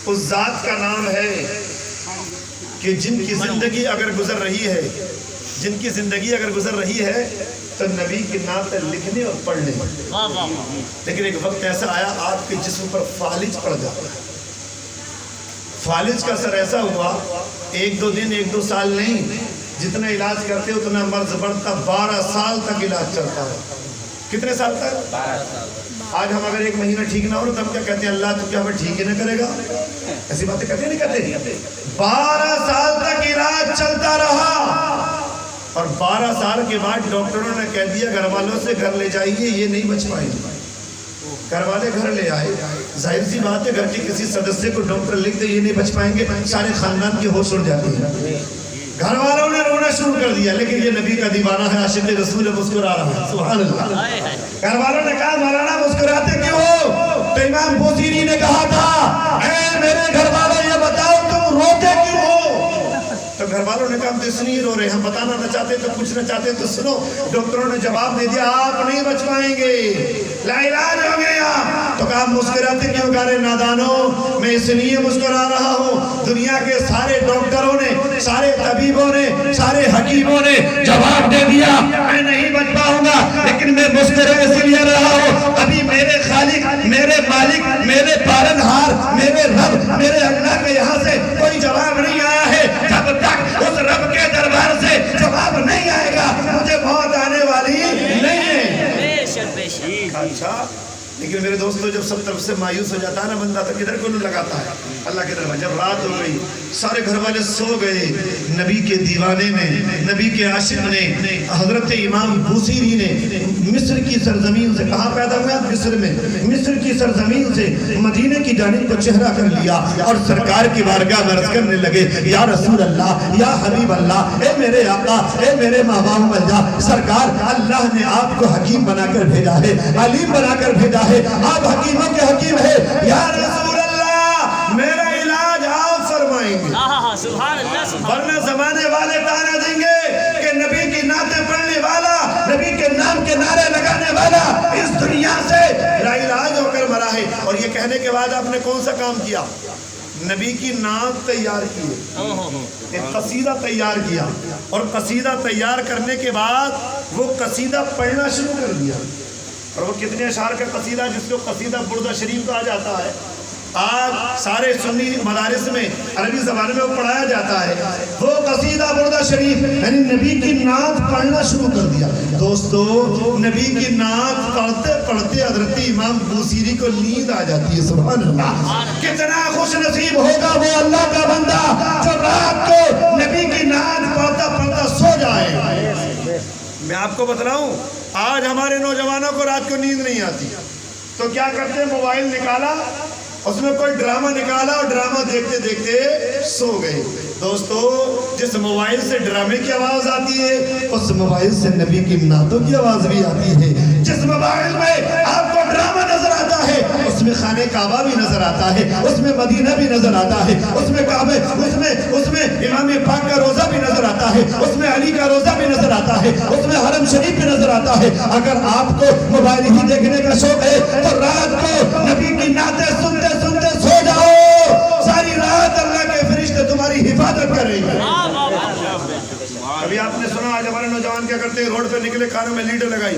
اس ذات کا نام ہے کہ جن کی زندگی اگر گزر رہی ہے، جن کی زندگی اگر گزر رہی ہے تو نبی کی نعت لکھنے اور پڑھنے، لیکن ایک وقت ایسا آیا آپ کے جسم پر فالج پڑ جاتا ہے۔ فالج کا اثر ایسا ہوا، ایک دو دن ایک دو سال نہیں، جتنا علاج کرتے اتنا مرض بڑھتا، 12 سال تک علاج چلتا ہے۔ کتنے سال تک؟ 12 سال۔ آج ہم اگر ایک مہینہ ٹھیک نہ ہو تو ہم کیا کہتے ہیں؟ اللہ تو کیا ہمیں ٹھیک ہی نہ کرے گا؟ ایسی باتیں کہتے نہیں کہتے؟ 12 سال تک علاج چلتا رہا، اور 12 سال کے بعد ڈاکٹروں نے کہہ دیا گھر والوں سے گھر لے جائیے، یہ نہیں بچ پائیں گے۔ گھر والے گھر لے آئے، ظاہر سی بات ہے گھر کے کسی سدسیہ کو ڈاکٹر لکھ دے یہ نہیں بچ پائیں گے، سارے خاندان کی ہوش اڑ جاتی ہے۔ گھر والوں نے رونا شروع کر دیا، لیکن یہ نبی کا دیوانہ ہے، عاشق رسول مسکرا رہا ہے، سبحان اللہ۔ گھر والوں نے کہا مولانا مسکراتے کیوں ہو؟ تو امام بوصیری نے کہا تھا اے میرے گھر والوں یہ بتاؤ تم روتے کیوں ہو؟ تو گھر والوں نے کہا ہم تو اس لیے رو رہے ہیں، ہم بتانا نہ چاہتے تو پوچھنا چاہتے تو سنو۔ ڈاکٹروں نے جواب دے دیا آپ نہیں بچ پائیں گے، لا علاج ہو گیا۔ تو کہا مسکراتے کیوں؟ کہا رہے نادانوں میں اس لیے مسکرا رہا ہوں، دنیا کے سارے ڈاکٹروں نے، سارے طبیبوں نے، سارے حکیموں نے جواب دے دیا میں نہیں بچ پاؤں گا، لیکن میں مسکرا اس لیے رہا ہوں ابھی میرے خالق، میرے مالک، میرے پالنہار، میرے رب، میرے اللہ کے یہاں سے کوئی جواب نہیں آیا ہے۔ جب تک اس رب کے دربار سے جواب نہیں آئے گا مجھے موت آنے والی نہیں ہے۔ بے شک بے شک۔ اچھا لیکن میرے دوستو جب سب طرف سے مایوس ہو جاتا ہے نا بندہ تو کدھر کو لگاتا ہے؟ اللہ کے دربار۔ جب رات ہو گئی سارے گھر والے سو گئے، نبی کے دیوانے نے، نبی کے عاشق نے، حضرت امام بوصیری نے مصر کی سرزمین سے، کہاں پیدا ہوئے آپ؟ مصر میں، مصر کی سرزمین سے مدینے کی جانب کو چہرہ کر لیا اور سرکار کی بارگاہ میں عرض کرنے لگے یا رسول اللہ، یا حبیب اللہ، اے میرے آقا، اے میرے مابعد ملجا، سرکار اللہ نے آپ کو حکیم بنا کر بھیجا ہے، علیم بنا کر بھیجا ہے، آپ حکیموں کے حکیم ہے، یا رسول اللہ میرا علاج آپ فرمائیں گے۔ سبحان اللہ۔ ورنہ زمانے والے تانا دیں گے کہ نبی کی نعتیں پڑھنے والا، نبی کے نام کے نعرے لگانے والا اس دنیا سے لا علاج ہو کر مرا ہے۔ اور یہ کہنے کے بعد آپ نے کون سا کام کیا؟ نبی کی نعت تیار کی، ایک قصیدہ تیار کیا، اور قصیدہ تیار کرنے کے بعد وہ قصیدہ پڑھنا شروع کر دیا۔ اور وہ کتنے اشعار کا قصیدہ جس کو قصیدہ بردہ شریف کہا جاتا ہے، آج سارے سنی مدارس میں عربی زبان میں وہ پڑھایا جاتا ہے۔ وہ قصیدہ بردہ شریف یعنی نبی کی نعت پڑھنا شروع کر دیا۔ دوستو نبی کی نعت پڑھتے پڑھتے حضرت امام بوصیری کو نیند آ جاتی ہے، سبحان اللہ۔ کتنا خوش نصیب ہوگا وہ اللہ کا بندہ جو رات کو نبی کی نعت پڑھتا پڑھتا سو جائے۔ میں آپ کو بتلاؤں آج ہمارے نوجوانوں کو رات کو نیند نہیں آتی تو کیا کرتے ہیں؟ موبائل نکالا، اس میں کوئی ڈرامہ نکالا اور ڈرامہ دیکھتے دیکھتے سو گئے۔ دوستو جس موبائل سے ڈرامے کی آواز آتی ہے اس موبائل سے نبی کی نعتوں کی آواز بھی آتی ہے۔ جس موبائل میں آپ کو ڈرامہ نظر آتا ہے اس میں خانہ کعبہ بھی نظر آتا ہے، اس میں مدینہ بھی نظر آتا ہے، اس میں کعبے، اس میں امام پاک کا روزہ بھی نظر آتا ہے، اس میں علی کا روزہ بھی نظر آتا ہے، اس میں حرم شریف بھی نظر آتا ہے۔ اگر آپ کو موبائل ہی دیکھنے کا شوق ہے تو رات کو نبی کی نعتیں سنتے سنتے سو جاؤ، ساری رات اللہ کے فرشتے تمہاری حفاظت کریں گے۔ کبھی آپ نے سنا آج ہمارے نوجوان کیا کرتے ہیں؟ روڈ پہ نکلے کانوں میں لیڈر لگائی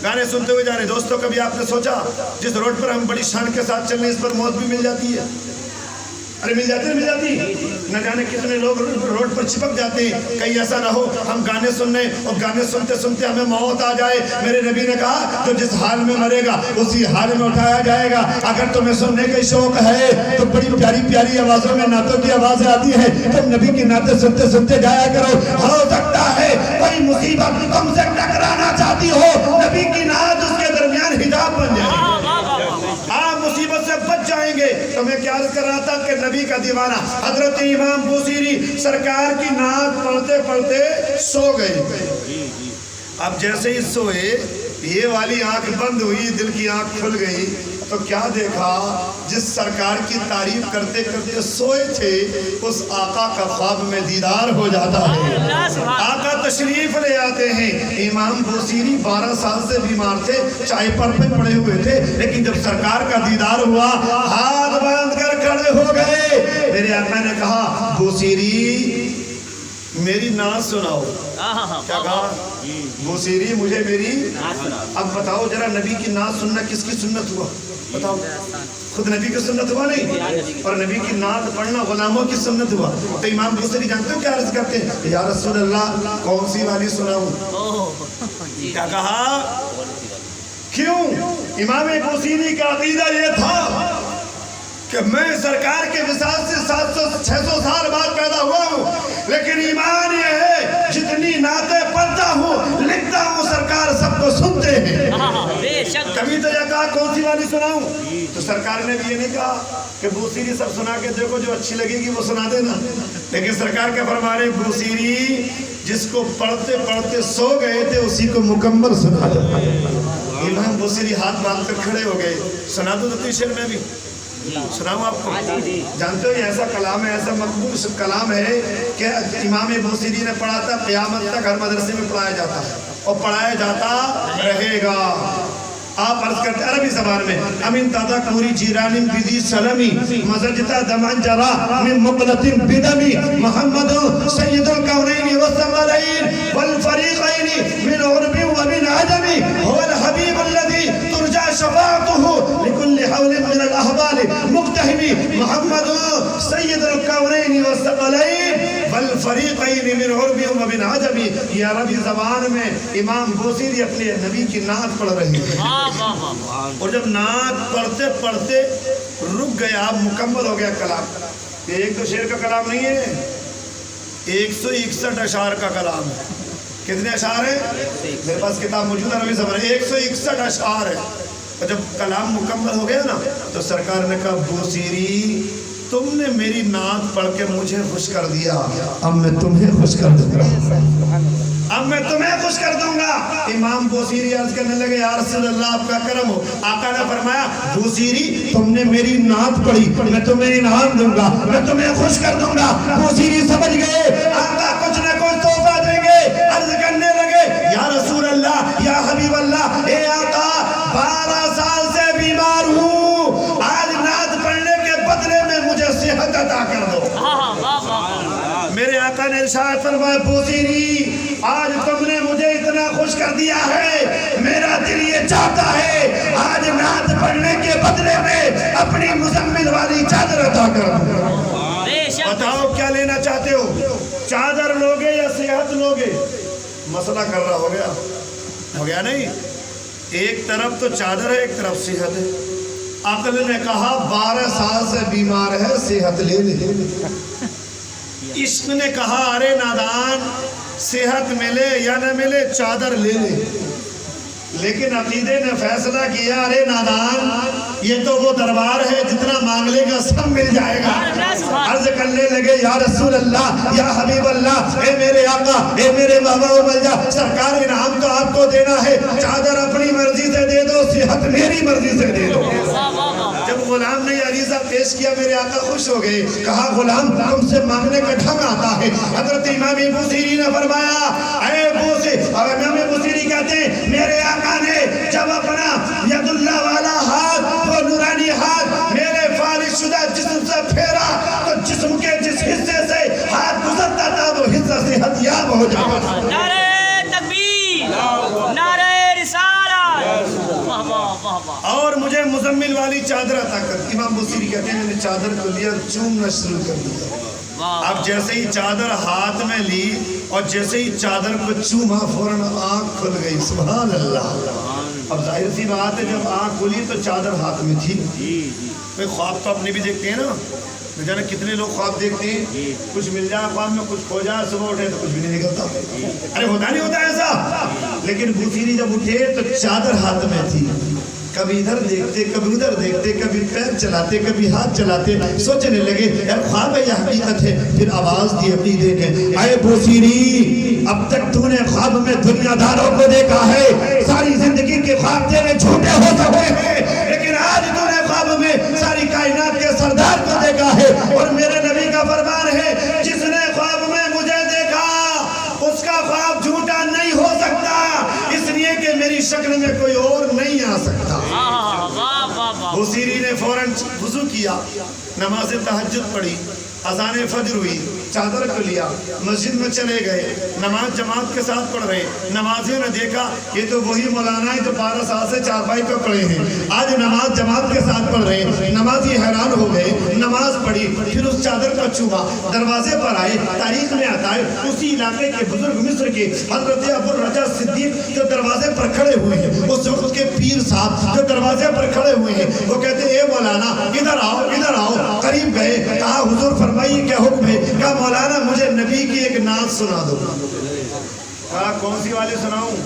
گانے سنتے ہوئے جا رہے۔ دوستو کبھی آپ نے سوچا جس روڈ پر ہم بڑی شان کے ساتھ چل رہے ہیں اس پر موت بھی مل جاتی ہے؟ ارے مل جاتی نہ جانے کتنے لوگ روڈ پر چپک جاتے ہیں، کہیں ایسا نہ ہو ہم گانے سننے اور گانے سنتے سنتے ہمیں موت آ جائے۔ میرے نبی نے کہا جو جس حال میں مرے گا اسی حال میں اٹھایا جائے گا۔ اگر تمہیں سننے کا شوق ہے تو بڑی پیاری پیاری آوازوں میں نعتوں کی آوازیں آتی ہیں، تم نبی کی نعتیں سنتے سنتے جایا کرو۔ ہو سکتا ہے کوئی مصیبت تم سے ٹکرانا چاہتی ہو، نبی کی نعت اس کے درمیان حجاب بن جائے، آپ مصیبت سے بچ جائیں گے۔ تو میں کیا عرض کر رہا تھا کہ نبی کا دیوانہ حضرت امام بوصیری سرکار کی نعت پڑھتے پڑھتے سو گئے۔ اب جیسے ہی سوئے یہ والی آنکھ بند ہوئی، دل کی آنکھ کھل گئی تو کیا دیکھا؟ جس سرکار کی تعریف کرتے کرتے سوئے تھے اس آقا کا خواب میں دیدار ہو جاتا ہے، آقا تشریف لے آتے ہیں۔ امام بوصیری 12 سال سے بیمار تھے، چائے پر پہ پڑے ہوئے تھے، لیکن جب سرکار کا دیدار ہوا ہاتھ باندھ کر کھڑے ہو گئے بوسیری میری نعت سناؤ. کیا کہا؟ بوسیری مجھے میری. اب بتاؤ ذرا نبی کی نعت سننا کس کی سنت ہوا؟ بتاؤ. خود نبی کی سنت ہوا نہیں؟ اور نبی کی نعت پڑھنا غلاموں کی سنت ہوا. تو امام بوسیری جانتے ہو کیا عرض کرتے ہیں؟ یا رسول اللہ کون سی والی سناؤں؟ کیا کہا؟ کیوں؟ امام بوسیری کا عقیدہ یہ تھا کہ میں سرکار کے وصال سے 700-600 سال بعد پیدا ہوا ہوں، لیکن ایمان یہ ہے جتنی نعتیں پڑھتا ہوں لکھتا ہوں سرکار سب کو سنتے ہیں. کبھی تو یہ کہا کون سی والی سناؤں؟ تو سرکار نے بھی یہ نہیں کہا کہ بوسیری سب سنا کے دیکھو جو اچھی لگے گی وہ سنا دینا، لیکن سرکار کے فرمانے بوسیری جس کو پڑھتے پڑھتے سو گئے تھے اسی کو مکمل سنا دو. امام بوسیری ہاتھ باندھ کر کھڑے ہو گئے. سنا دو تو شعر میں بھی سناؤں آپ کو. جانتے ہو یہ ایسا کلام ہے، ایسا مقبول کلام ہے کہ امام بوسیری نے پڑھا تھا، قیامت تک ہر مدرسے میں پڑھایا جاتا ہے اور پڑھایا جاتا رہے گا. آپ عرض کرتے عربی زبان میں امین تادا کوری جیرانیم بیدی سلمی مزجتا دمان جرا من مقلتیم بدمی محمد سید القونین والثقلین والفریقین من عربی ومن عجمی هو الحبیب الذي ترجع شفاعته لكل حول من الاحوال مقتحمی محمد سید القونین والثقلین والفریقین من عربی ومن عجمی. یہ عربی زبان میں امام بوسیری اپنے نبی کی نعت پڑھ رہے ہیں. اور جب نعت پڑھتے پڑھتے رک گیا، مکمل ہو گیا کلام. ایک تو شعر کا کلام نہیں ہے، 161 اشعار کا کلام ہے. کتنے اشعار ہیں؟ میرے پاس کتاب موجود ہے عربی زبان، 161 اشعار ہے. اور جب کلام مکمل ہو گیا نا تو سرکار نے کہا بوسیری تم نے میری نعت پڑھ کے مجھے خوش کر دیا، اب میں تمہیں خوش کر دوں گا، اب میں تمہیں خوش کر دوں گا. امام بوسیری عرض کرنے لگے یا رسول اللہ آپ کا کرم ہو. آقا نے فرمایا بوسیری تم نے میری نعت پڑھی، میں تمہیں انعام دوں گا، میں تمہیں خوش کر دوں گا. بوسیری سمجھ گئے آقا کچھ نہ کچھ تحفہ دیں گے. عرض کرنے لگے یا رسول اللہ یا حبیب اللہ، اے آقا 12 سال سے بیمار ہوں، آج نعت پڑھنے کے بدلے میں مجھے صحت عطا کر دو. میرے آقا نے ارشاد فرمایا بوسیری آج تم نے مجھے اتنا خوش کر دیا ہے، میرا دل یہ چاہتا ہے آج نعت پڑھنے کے بدلے میں اپنی مزمل والی چادر عطا کر دو. بتاؤ کیا لینا چاہتے ہو؟ چادر لوگے یا صحت لوگے؟ مسئلہ کر رہا ہو گیا نہیں. ایک طرف تو چادر ہے، ایک طرف صحت ہے. عقل نے کہا 12 سال سے بیمار ہے، صحت لے لے. عشق نے کہا ارے نادان صحت ملے یا نہ ملے چادر لے لے. لیکن عقیدے نے فیصلہ کیا ارے نادان یہ تو وہ دربار ہے جتنا مانگ لے گا سب مل جائے گا. عرض کرنے لگے یا رسول اللہ یا حبیب اللہ، اے میرے آقا اے میرے بابا و بلجا، سرکار انعام تو آپ کو دینا ہے، چادر اپنی مرضی سے دے دو، صحت میری مرضی سے دے دو. جب غلام نے عریضہ پیش کیا میرے آقا خوش ہو گئے. کہا غلام تم سے مانگنے کا ڈھنگ آتا ہے. حضرت امام بوسیری نے فرمایا اے بوسیری، اور امام بوسیری کہتے ہیں میرے آقا نے جب اپنا ید اللہ والا ہاتھ، وہ نورانی ہاتھ میرے فالج شدہ جسم سے پھیرا تو جسم کے جس حصے سے ہاتھ گزرتا تھا وہ حصہ صحت یاب ہو جاتا تھا. نعرہ تکبیر، نعرہ اور مجھے مزمل والی چادر عطا کر. امام بوسیری کہتے ہیں میں نے چادر کو لیا چومنا شروع کر دیا. اب جیسے ہی چادر ہاتھ میں لی اور جیسے ہی چادر کو چوما فوراً آنکھ کھل گئی. سبحان اللہ. اب ظاہر سی بات ہے جب آنکھ کھلی تو چادر ہاتھ میں تھی. خواب تو اپنے بھی دیکھتے ہیں نا، جانے کتنے لوگ خواب دیکھتے ہیں، کچھ مل جائے خواب میں، کچھ کھو جائے، صبح اٹھے تو کچھ بھی نہیں نکلتا. ارے ہوتا نہیں ہوتا ایسا. لیکن بوسیری جب اٹھے تو چادر ہاتھ میں تھی. کبھی ادھر دیکھتے کبھی ادھر دیکھتے، کبھی پیر چلاتے کبھی ہاتھ چلاتے. سوچنے لگے یار خواب ہے یا حقیقت ہے. پھر آواز دی عقیدے نے اے بوسیری اب تک تو نے خواب میں دنیا داروں کو دیکھا ہے، ساری زندگی کے خواب تیرے جھوٹے ہو سکتے ہیں، لیکن آج تو نے خواب میں ساری کائنات کے سردار کو دیکھا ہے. اور میرے نبی کا فرمان ہے جس نے خواب میں مجھے دیکھا اس کا خواب جھوٹا نہیں ہو سکتا، اس لیے کہ میری شکل میں کوئی اور نہیں آ سکتا. بوسیری نے فوراً وضو کیا، نماز تہجد پڑھی، اذان فجر ہوئی، چادر کو لیا، مسجد میں چلے گئے، نماز جماعت کے ساتھ پڑھ رہے، نمازیوں نے دیکھا یہ تو وہی مولانا ہے جو 12 سال سے چارپائی پہ پڑھے ہیں، آج نماز جماعت کے ساتھ پڑھ رہے ہیں۔ نمازی حیران ہو گئے، نماز پڑھی، پھر اس چادر کا چوما، دروازے پر آئے۔ تاریخ میں آتا ہے اسی علاقے کے بزرگ مصر کے حضرت ابو الرجا صدیق جو دروازے پر کھڑے ہوئے ہیں، اس وقت کے پیر صاحب جو دروازے پر کھڑے ہوئے ہیں، وہ کہتے ہیں اے مولانا ادھر آؤ ادھر آؤ۔ قریب گئے، کہا حضور فرمائیے کیا حکم ہے؟ کہا مولانا مجھے نبی کی ایک نعت سنا دو۔ کہا کون سی والی سناؤں؟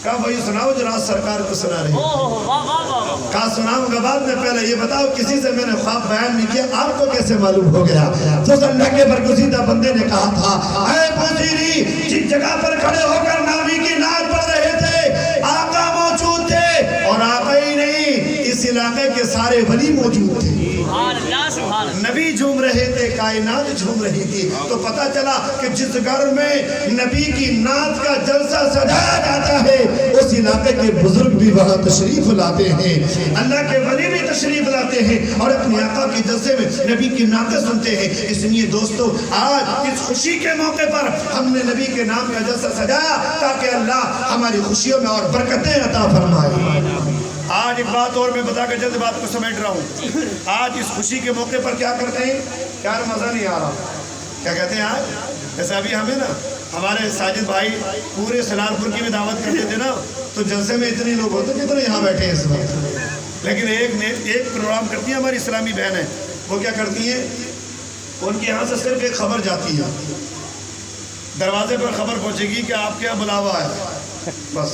کہا وہی سناؤ جو رات سرکار کو سنا رہے ہیں۔ کہا سناؤں گا بعد میں، پہلے یہ بتاؤ کسی سے میں نے خواب بیان نہیں کیا، آپ کو کیسے معلوم ہو گیا؟ تو اللہ کے برگزیدہ بندے نے کہا تھا اے بوزیری، جس جگہ پر کھڑے ہو کر نبی کی نعت پڑھ رہے تھے آقا موجود تھے، اور آقا ہی نہیں اس علاقے کے سارے ولی موجود تھے۔ نبی جھوم رہے تھے، کائنات جھوم رہی تھی۔ تو پتہ چلا کہ جس گھر میں نبی کی نعت کا جلسہ سجایا جاتا ہے اس علاقے کے بزرگ بھی وہاں تشریف لاتے ہیں، اللہ کے ولی بھی تشریف لاتے ہیں اور اپنے آقا کے جلسے میں نبی کی نعتیں سنتے ہیں۔ اس لیے دوستو آج اس خوشی کے موقع پر ہم نے نبی کے نام کا جلسہ سجایا تاکہ اللہ ہماری خوشیوں میں اور برکتیں عطا فرمائے۔ آج ایک بات اور میں بتا کے جلد بات کو سمیٹ رہا ہوں۔ آج اس خوشی کے موقع پر کیا کرتے ہیں؟ یار مزہ نہیں آ رہا، کیا کہتے ہیں آج؟ جیسے ابھی ہمیں نا ہمارے ساجد بھائی پورے سلال پور کی بھی دعوت کرتے تھے نا، تو جلسے میں اتنے لوگ ہوتے جتنے یہاں بیٹھے ہیں اس وقت، لیکن ایک پروگرام کرتی ہیں ہماری اسلامی بہن ہے، وہ کیا کرتی ہیں؟ ان کے یہاں سے صرف ایک خبر جاتی ہے، دروازے پر خبر پہنچے گی کہ آپ کے یہاں بلاوا ہے، بس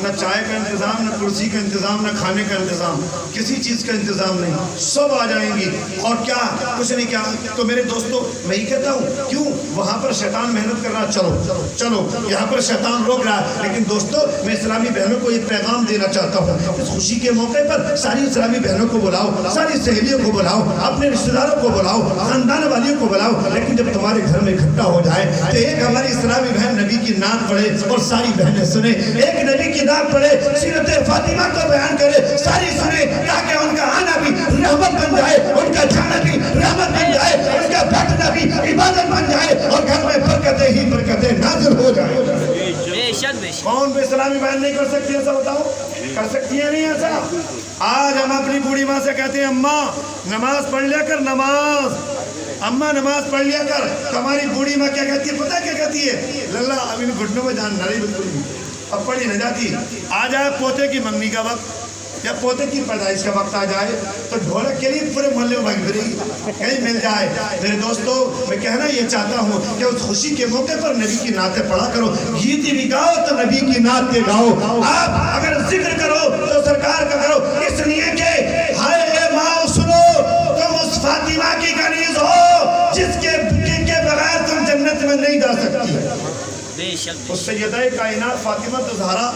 نہ چائے کا انتظام، نہ کرسی کا انتظام، نہ کھانے کا انتظام، کسی چیز کا انتظام نہیں، سب آ جائیں گی اور کیا کچھ نہیں کیا۔ تو میرے دوستو میں یہ کہتا ہوں کیوں وہاں پر شیطان محنت کر رہا، چلو یہاں پر شیطان روک رہا ہے، لیکن دوستو میں اسلامی بہنوں کو یہ پیغام دینا چاہتا ہوں، اس خوشی کے موقع پر ساری اسلامی بہنوں کو بلاؤ، ساری سہیلیوں کو بلاؤ، اپنے رشتہ داروں کو بلاؤ، خاندان والیوں کو بلاؤ، لیکن جب تمہارے گھر میں اکٹھا ہو جائے تو ایک ہماری اسلامی بہن نبی کی نعت پڑھے اور ساری بہنیں سنیں، ایک نبی کی نعت پڑھے، سیرت فاطمہ کو بیان کرے، ساری سنیں، تاکہ ان کا آنا بھی رحمت بن جائے، ان کا جانا بھی رحمت بن جائے، ان کا بیٹھنا بھی عبادت بن جائے اور گھر میں برکتیں ہی برکتیں نازل ہو جائیں۔ کون بھی اسلامی بہن نہیں کر سکتی ایسا؟ بتاؤ کر سکتی ہے نہیں ایسا؟ آج ہم اپنی بوڑھی ماں سے کہتے ہیں اماں نماز پڑھ لیا کر، نماز اماں نماز پڑھ لیا کر، تو ہماری بوڑھی ماں کیا کہتی ہے؟ پتہ کیا کہتی ہے؟ للہ اب ان گھٹنوں میں جان نہ رہی، بالکل نہیں، اب پڑھی نہ جاتی۔ آ جائے پوتے کی منگنی کا وقت یا پوتے کی پیدائش کا وقت آ جائے تو ڈھولک کے لیے پورے محلے میں بھاگ پھرے گی، کہیں مل جائے۔ میرے دوستو میں کہنا یہ چاہتا ہوں کہ اس خوشی کے موقع پر نبی کی نعتیں پڑھا کرو، گیت بھی گاؤ تو نبی کی نعتیں گاؤ، آپ اگر ذکر کرو تو سرکار کا کرو، اس لیے کہ ہائے اے ماں سنو تم اس فاطمہ کی کنیز ہو جس کے بغیر تم جنت میں نہیں جا سکتی۔ اس سیدہ کائنات فاطمہ زہرا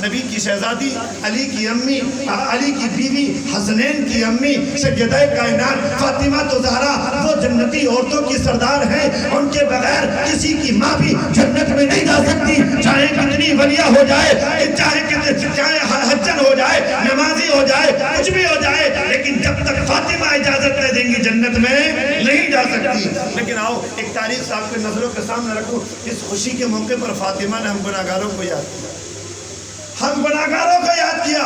نبی کی شہزادی، علی کی امی، علی کی بیوی، حسنین کی امی، سیدہ کائنات فاطمہ زہرا وہ جنتی عورتوں کی سردار ہیں، ان کے بغیر کسی کی ماں بھی جنت میں نہیں جا سکتی، چاہے کتنی ولیہ ہو جائے، چاہے حجن ہو جائے، نمازی ہو جائے، کچھ بھی ہو جائے، لیکن جب تک فاطمہ اجازت نہیں دیں گی جنت میں نہیں جا سکتی۔ لیکن آؤ ایک تاریخ صاحب کے نظروں کے سامنے رکھوں، اس خوشی کے موقع پر فاطمہ نے ہم گناہگاروں کو یاد کیا، ہم گناہگاروں کو یاد کیا۔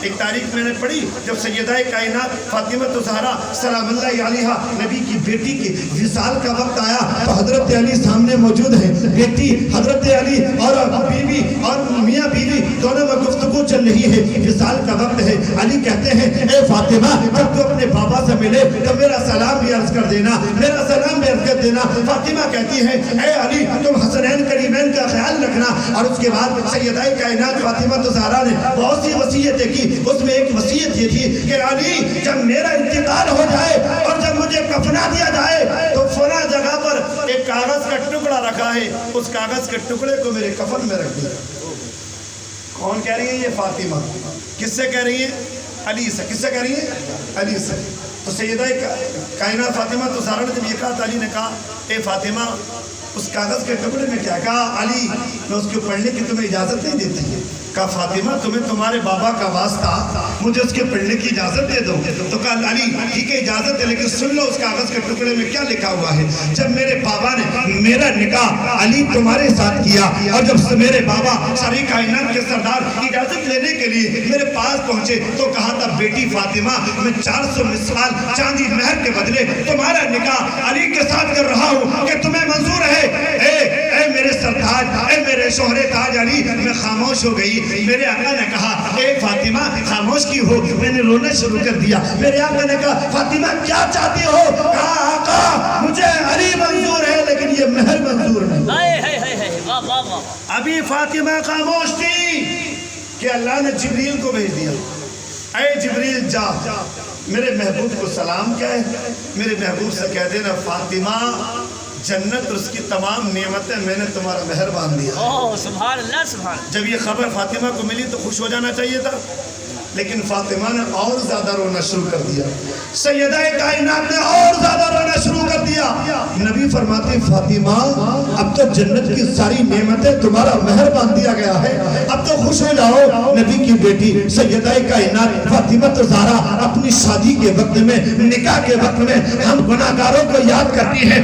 ایک تاریخ میں نے پڑھی جب سیدہ کائنات فاطمہ زہرا سلام اللہ علیہا نبی کی بیٹی کی وصال کا وقت آیا تو حضرت علی سامنے موجود ہیں، بیٹی حضرت علی اور بیوی اور میاں بیوی دونوں میں گفتگو چل رہی ہے، وصال کا وقت ہے۔ علی کہتے ہیں اے فاطمہ جب تو اپنے بابا سے ملے تو میرا سلام بھی عرض کر دینا، میرا سلام بھی عرض کر دینا۔ فاطمہ کہتی ہے اے علی تم حسنین کریمین کا خیال رکھنا۔ اور اس کے بعد سیدہ کائنات فاطمہ زہرا نے بہت سی وصیتیں کی، اس میں ایک وصیت یہ تھی کہ علی جب میرا انتقال ہو جائے اور جب مجھے کفنا دیا جائے تو فلاں جگہ پر ایک کاغذ کا ٹکڑا رکھا ہے، اس کاغذ کے ٹکڑے کو میرے کفن میں رکھ دیا۔ کون کہہ رہی ہے؟ یہ فاطمہ۔ کس سے کہہ رہی ہے؟ علی سے۔ کس سے کہہ رہی ہے؟ علی سے۔ تو سیدہ کائنات فاطمہ زہرا نے جب یہ کہا تو علی نے کہا اے فاطمہ اس کاغذ کے ٹکڑے میں کیا کہا؟ علی میں اس کو پڑھنے کی تمہیں اجازت نہیں دیتی ہے۔ کہا فاطمہ تمہیں تمہارے بابا کا واسطہ، مجھے اس کے پڑھنے کی اجازت دے دو۔ تو کہا علی ٹھیک ہے اجازت ہے، لیکن سن لو اس کاغذ کے ٹکڑے میں کیا لکھا ہوا ہے۔ جب میرے بابا نے میرا نکاح علی تمہارے ساتھ کیا، اور جب میرے بابا ساری کائنات کے سردار اجازت لینے کے لیے میرے پاس پہنچے تو کہا تھا بیٹی فاطمہ میں 400 مسوال چاندی مہر کے بدلے تمہارا نکاح علی کے ساتھ کر رہا ہوں، کہ تمہیں منظور ہے؟ اے میرے سردار، اے میرے شوہر تاج علی، میں خاموش ہو گئی۔ میرے آقا نے کہا اے فاطمہ خاموش کی ہو؟ میں نے رونا شروع کر دیا۔ میرے آقا نے کہا فاطمہ کیا چاہتی ہو؟ کہا آقا مجھے علی منظور ہے لیکن یہ مہر منظور نہیں۔ واہ واہ واہ۔ ابھی فاطمہ خاموش تھی کہ اللہ نے جبریل کو بھیج دیا، اے جبریل جا میرے محبوب کو سلام کہے، میرے محبوب سے کہہ دینا فاطمہ جنت اور اس کی تمام نعمتیں میں نے تمہارا مہر باندھ دیا۔ اوہ سبحان اللہ سبحان اللہ۔ جب یہ خبر فاطمہ کو ملی تو خوش ہو جانا چاہیے تھا، لیکن فاطمہ نے اور زیادہ رونا شروع کر دیا۔ سیدہ کائنات نے اور زیادہ رونا شروع کر دیا۔ نبی فرماتے فاطمہ اب تو جنت کی ساری نعمتیں تمہارا مہر باندھ دیا گیا ہے، اب تو خوش ہو جاؤ۔ نبی کی بیٹی سیدہ کائنات فاطمہ زہرا اپنی شادی کے وقت میں، نکاح کے وقت میں ہم گناہگاروں کو یاد کرتی ہے۔